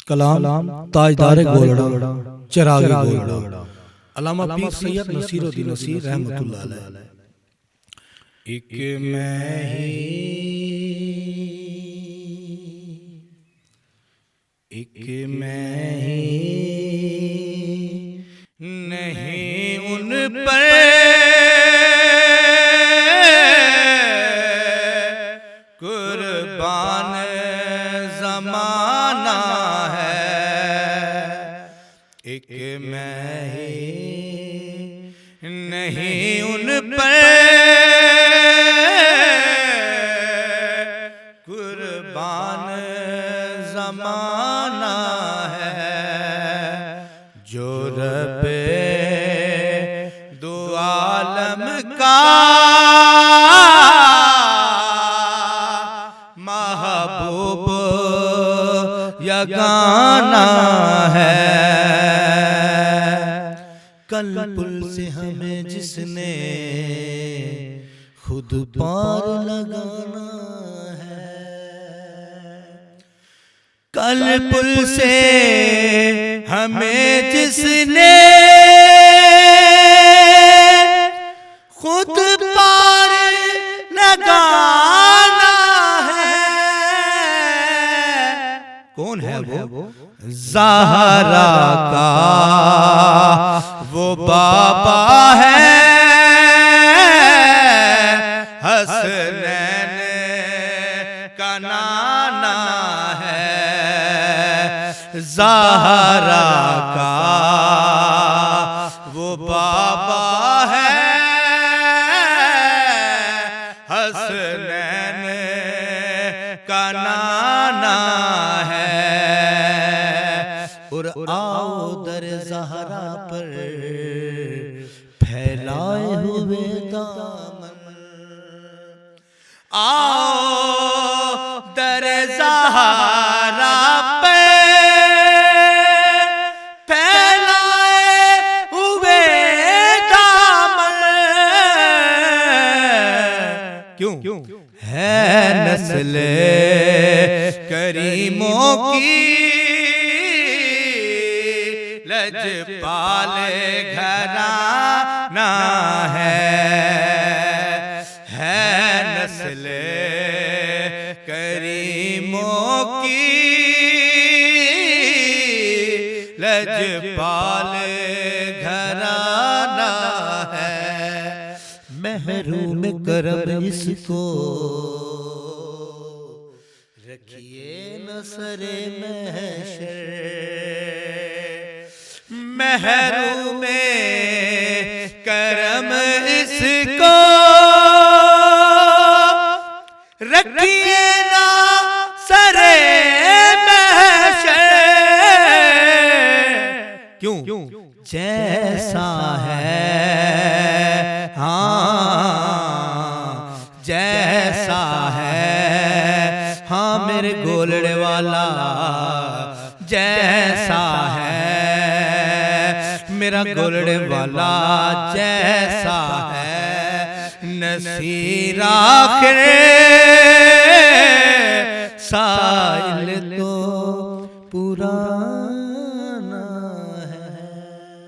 कलाम ताजदार गोलड़ा चिराग गोलड़ा अल्लामा पीर सैयद नसीरुद्दीन नसीर रहमतुल्लाह अलैह। एक मैं ही नहीं उन पर कुर्बान ज़माना है। एक मैं ही नहीं उन पर कुर्बान ज़माना है। जो रब्बे दो आलम का महबूब यगाना है। कल पुल से हमें जिसने खुद पार लगाना है। कल पुल से हमें जिसने खुद पार लगाना है। कौन है वो? ज़हरा का वो बाबा है। हसनैन का नाना है। ज़हरा का वो बाबा है। हसनैन का नाना है। और आओ दर ज़हरा पर फैलाए हुए दामन। आओ दर ज़हरा पे फैलाए हुए दामन। क्यों है नस्ले करीमों की लजपाले घराना है। नस्ले करीमों की लजपाले घराना है। महरूम करम इसको रखिए न सरे महशर। महरूम करम इसको रखिए ना सरे महशर। क्यों? जैसा है हाँ जैसा है हाँ मेरे गोलड़े वाला जैसा है। मेरा गोलड़े वाला जैसा है। नसीर आखिर साइल तो पुराना